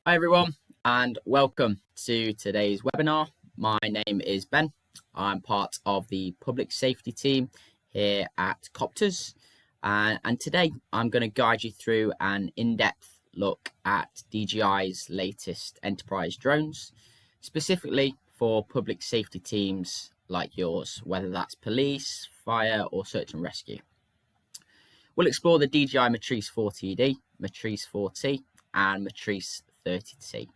Hi everyone and welcome to today's webinar. My name is Ben. I'm part of the public safety team here at Coptrz, and today I'm going to guide you through an in-depth look at DJI's latest enterprise drones, specifically for public safety teams like yours, whether that's police, fire or search and rescue. We'll explore the DJI M4TD, M4T and M30T.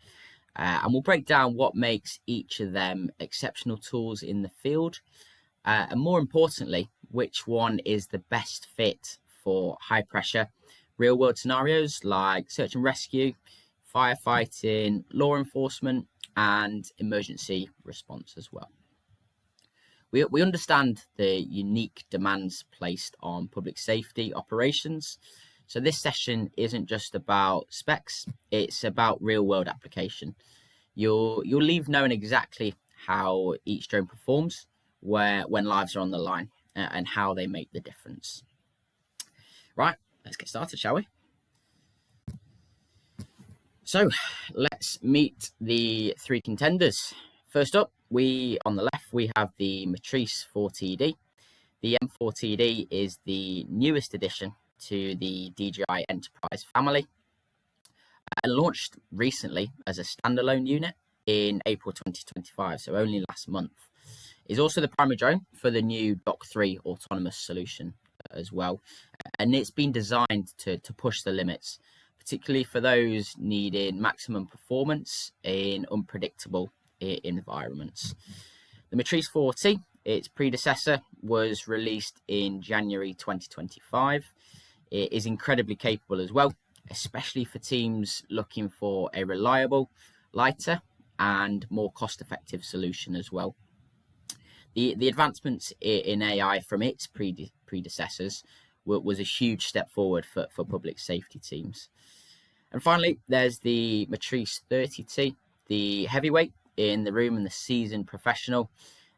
And we'll break down what makes each of them exceptional tools in the field, and more importantly, which one is the best fit for high pressure, real world scenarios like search and rescue, firefighting, law enforcement, and emergency response as well. We understand the unique demands placed on public safety operations. So this session isn't just about specs, it's about real world application. You'll leave knowing exactly how each drone performs when lives are on the line and how they make the difference. Right, let's get started, shall we? So let's meet the three contenders. First up, on the left, we have the M4TD. The M4TD is the newest addition to the DJI Enterprise family and launched recently as a standalone unit in April 2025, so only last month. It's also the primary drone for the new Dock 3 autonomous solution as well, and it's been designed to push the limits, particularly for those needing maximum performance in unpredictable environments. The M4T, its predecessor, was released in January 2025. It is incredibly capable as well, especially for teams looking for a reliable, lighter, and more cost-effective solution as well. The advancements in AI from its predecessors was a huge step forward for public safety teams. And finally, there's the M30T, the heavyweight in the room and the seasoned professional,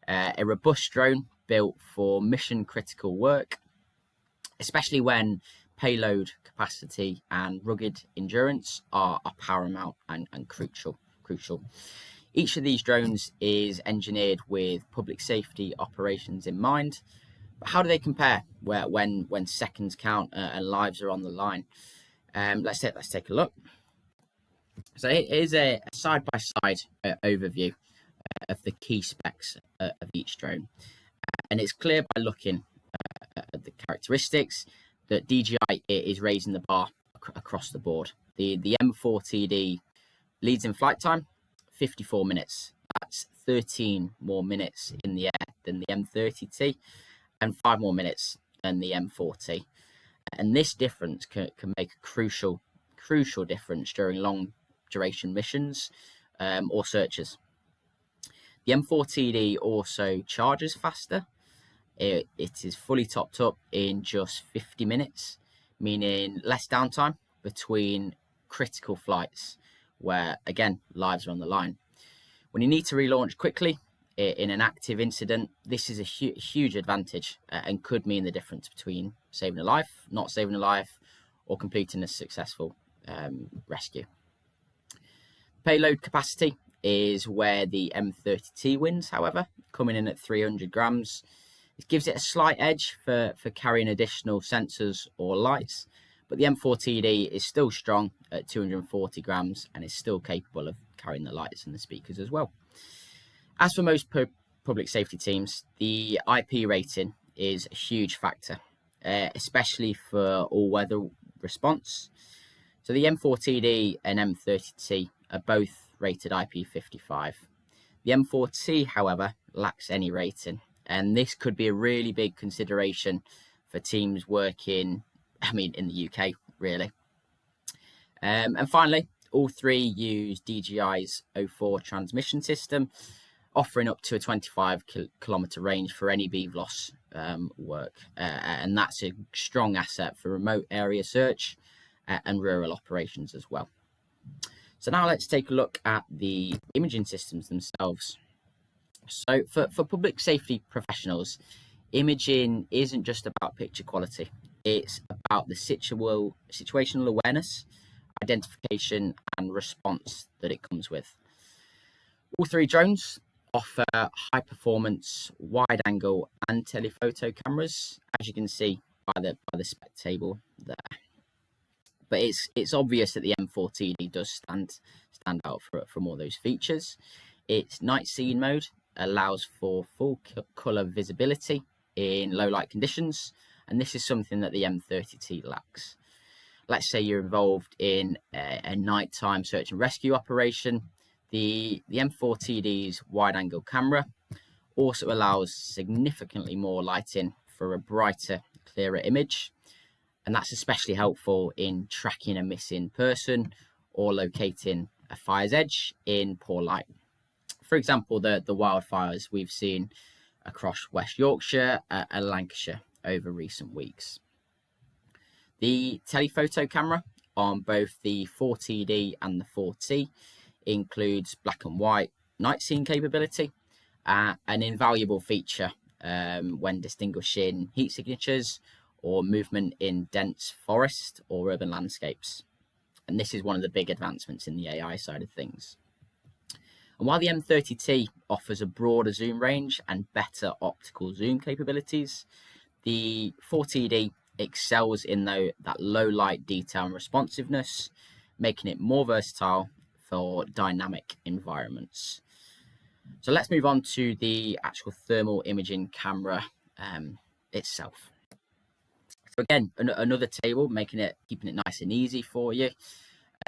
a robust drone built for mission critical work, especially when payload capacity and rugged endurance are paramount and crucial. Each of these drones is engineered with public safety operations in mind, but how do they compare when seconds count and lives are on the line? Let's take a look. So here's a side-by-side overview of the key specs of each drone. And it's clear by looking at the characteristics that DJI is raising the bar across the board. The M4TD leads in flight time, 54 minutes. That's 13 more minutes in the air than the M30T and 5 more minutes than the M4T. And this difference can make a crucial difference during long duration missions or searches. The M4TD also charges faster. It is fully topped up in just 50 minutes, meaning less downtime between critical flights where, again, lives are on the line. When you need to relaunch quickly in an active incident, this is a huge advantage and could mean the difference between saving a life, not saving a life, or completing a successful rescue. Payload capacity is where the M30T wins, however, coming in at 300 grams. It gives it a slight edge for carrying additional sensors or lights, but the M4TD is still strong at 240 grams and is still capable of carrying the lights and the speakers as well. As for most public safety teams, the IP rating is a huge factor, especially for all-weather response. So the M4TD and M30T are both rated IP55. The M4T, however, lacks any rating, and this could be a really big consideration for teams working, in the UK, really. And finally, all three use DJI's 04 transmission system, offering up to a 25 kilometer range for any BVLOS work. And that's a strong asset for remote area search and rural operations as well. So now let's take a look at the imaging systems themselves. So for public safety professionals, imaging isn't just about picture quality. It's about the situational awareness identification, and response that it comes with. All three drones offer high performance, wide angle, and telephoto cameras, as you can see by the spec table there. But it's obvious that the M4TD does stand out from all those features. Its night scene mode allows for full color visibility in low light conditions, and this is something that the M30T lacks. Let's say you're involved in a nighttime search and rescue operation. The M4TD's wide angle camera also allows significantly more lighting for a brighter, clearer image. And that's especially helpful in tracking a missing person or locating a fire's edge in poor light. For example, the wildfires we've seen across West Yorkshire and Lancashire over recent weeks. The telephoto camera on both the 4TD and the 4T includes black and white night scene capability, an invaluable feature when distinguishing heat signatures or movement in dense forest or urban landscapes. And this is one of the big advancements in the AI side of things. And while the M30T offers a broader zoom range and better optical zoom capabilities, the 4TD excels in that low light detail and responsiveness, making it more versatile for dynamic environments. So let's move on to the actual thermal imaging camera itself. So again, another table, keeping it nice and easy for you.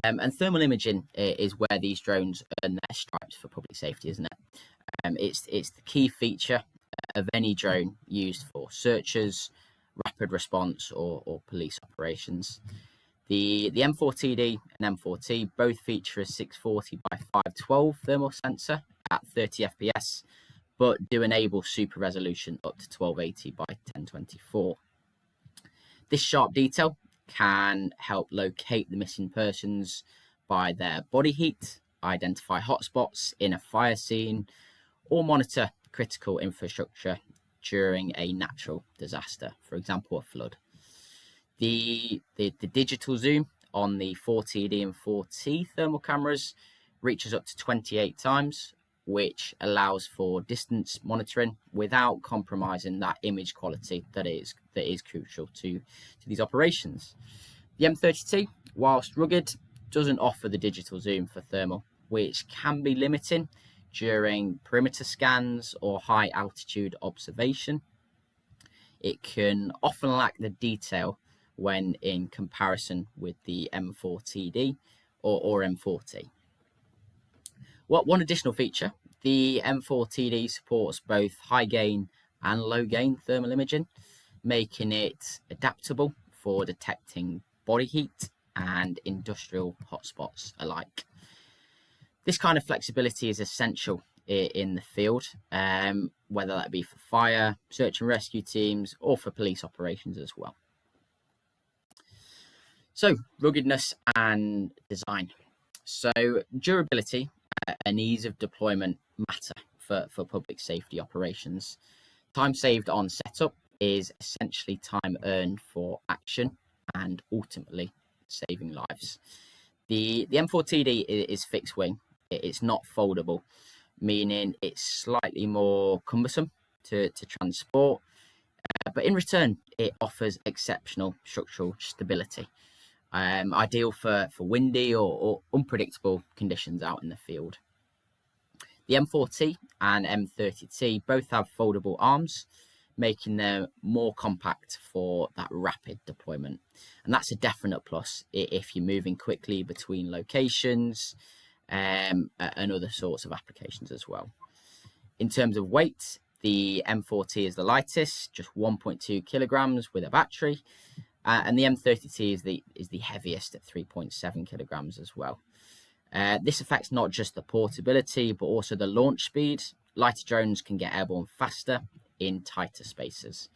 And thermal imaging is where these drones earn their stripes for public safety, isn't it? It's the key feature of any drone used for searches, rapid response, or police operations. The M4TD and M4T both feature a 640 by 512 thermal sensor at 30 FPS, but do enable super resolution up to 1280 by 1024. This sharp detail can help locate the missing persons by their body heat, identify hotspots in a fire scene, or monitor critical infrastructure during a natural disaster, for example, a flood. The digital zoom on the 4TD and 4T thermal cameras reaches up to 28 times, which allows for distance monitoring without compromising that image quality that is crucial to these operations. The M30T, whilst rugged, doesn't offer the digital zoom for thermal, which can be limiting during perimeter scans or high altitude observation. It can often lack the detail when in comparison with the M4TD or M4T. One additional feature, the M4TD supports both high gain and low gain thermal imaging, making it adaptable for detecting body heat and industrial hotspots alike. This kind of flexibility is essential in the field, whether that be for fire, search and rescue teams, or for police operations as well. So, ruggedness and design. So, durability and ease of deployment matter for public safety operations. Time saved on setup is essentially time earned for action and ultimately saving lives. The M4TD is fixed wing. It's not foldable, meaning it's slightly more cumbersome to transport, but in return, it offers exceptional structural stability, ideal for windy or unpredictable conditions out in the field. The M4T and M30T both have foldable arms, making them more compact for that rapid deployment. And that's a definite plus if you're moving quickly between locations and other sorts of applications as well. In terms of weight, the M4T is the lightest, just 1.2 kilograms with a battery, and the M30T is the heaviest at 3.7 kilograms as well. This affects not just the portability, but also the launch speed. Lighter drones can get airborne faster in tighter spaces.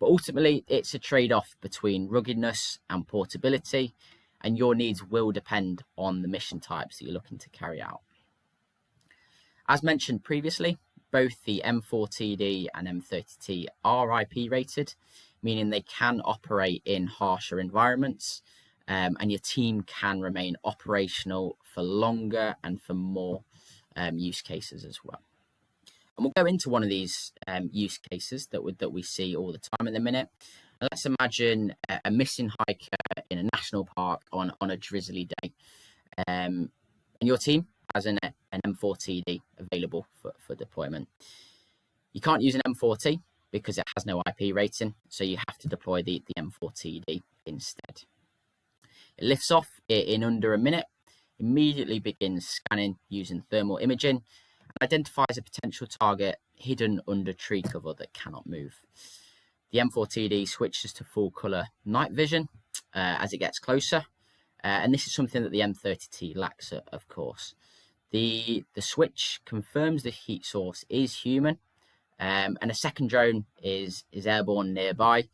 But ultimately, it's a trade-off between ruggedness and portability, and your needs will depend on the mission types that you're looking to carry out. As mentioned previously, both the M4TD and M30T are IP rated, meaning they can operate in harsher environments, and your team can remain operational for longer and for more use cases as well. And we'll go into one of these use cases that we see all the time in a minute. And let's imagine a missing hiker in a national park on a drizzly day, and your team has an M4TD available for deployment. You can't use an M4T because it has no IP rating, so you have to deploy the M4TD instead. It lifts off in under a minute, immediately begins scanning using thermal imaging, and identifies a potential target hidden under tree cover that cannot move. The M4TD switches to full color night vision as it gets closer, and this is something that the M30T lacks, of course. The switch confirms the heat source is human, and a second drone is airborne nearby,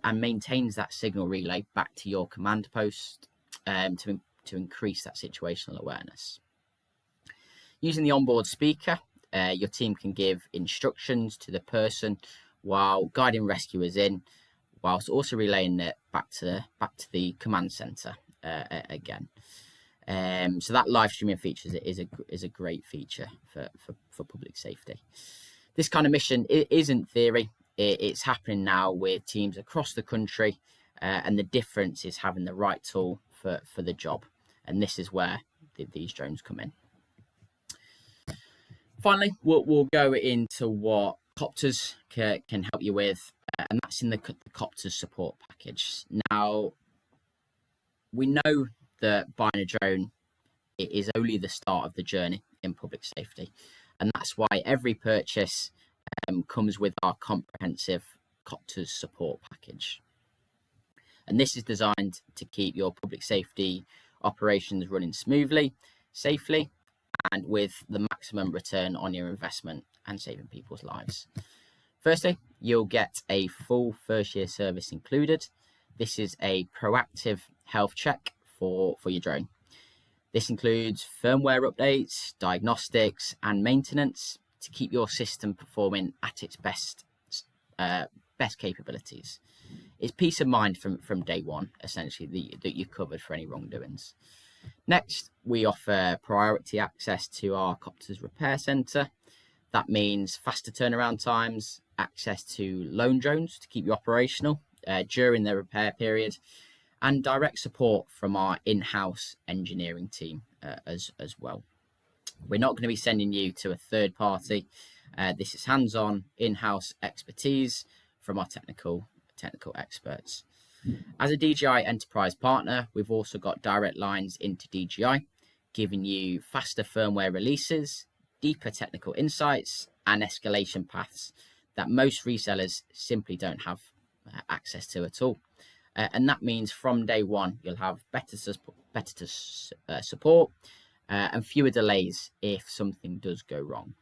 and maintains that signal relay back to your command post to increase that situational awareness. Using the onboard speaker, your team can give instructions to the person while guiding rescuers in, whilst also relaying it back to the command center again. So that live streaming feature is a great feature for public safety. This kind of mission isn't theory. It's happening now with teams across the country, and the difference is having the right tool for the job. And this is where these drones come in. Finally, we'll go into what Coptrz can help you with, and that's in the Coptrz support package. Now, we know that buying a drone is only the start of the journey in public safety, and that's why every purchase comes with our comprehensive Coptrz support package. And this is designed to keep your public safety operations running smoothly, safely, and with the maximum return on your investment and saving people's lives. Firstly, you'll get a full first year service included. This is a proactive health check for your drone. This includes firmware updates, diagnostics, and maintenance to keep your system performing at its best capabilities. It's peace of mind from day one, essentially, that you're covered for any wrongdoings. Next, we offer priority access to our Coptrz repair centre. That means faster turnaround times, access to loan drones to keep you operational during the repair period, and direct support from our in-house engineering team as well. We're not going to be sending you to a third party. This is hands-on, in-house expertise from our technical experts. As a DJI Enterprise partner, we've also got direct lines into DJI, giving you faster firmware releases, deeper technical insights, and escalation paths that most resellers simply don't have access to at all. And that means from day one, you'll have better support and fewer delays if something does go wrong.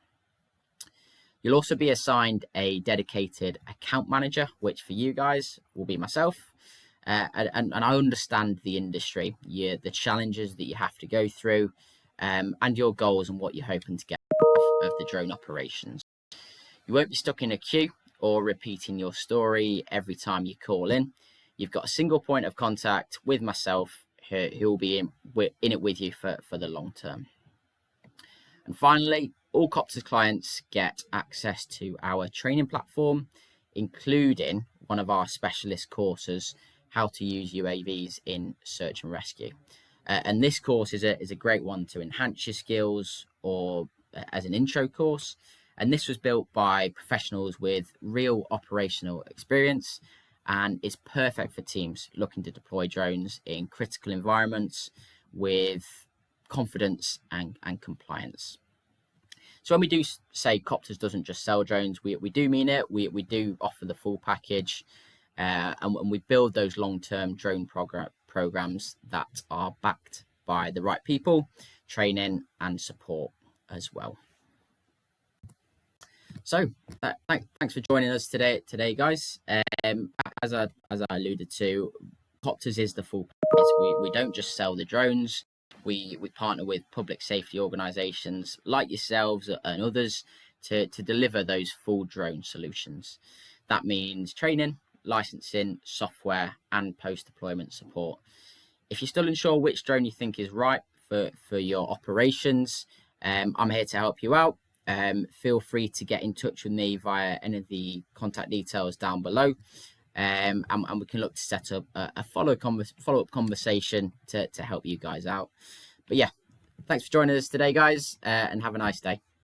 You'll also be assigned a dedicated account manager, which for you guys will be myself. And I understand the industry, the challenges that you have to go through, and your goals and what you're hoping to get of the drone operations. You won't be stuck in a queue or repeating your story every time you call in. You've got a single point of contact with myself who will be in it with you for the long term. And finally, all Coptrz clients get access to our training platform, including one of our specialist courses, how to use UAVs in search and rescue. And this course is a great one to enhance your skills or as an intro course. And this was built by professionals with real operational experience, and is perfect for teams looking to deploy drones in critical environments with confidence and compliance. So when we do say Coptrz doesn't just sell drones, we do mean it. We do offer the full package, and we build those long-term drone programs that are backed by the right people, training and support as well. So thanks for joining us today, guys. As I alluded to, Coptrz is the full package. We don't just sell the drones. We partner with public safety organisations like yourselves and others to deliver those full drone solutions. That means training, licensing, software, and post-deployment support. If you're still unsure which drone you think is right for your operations, I'm here to help you out. Feel free to get in touch with me via any of the contact details down below. And we can look to set up a follow-up conversation to help you guys out. But yeah, thanks for joining us today, guys, and have a nice day.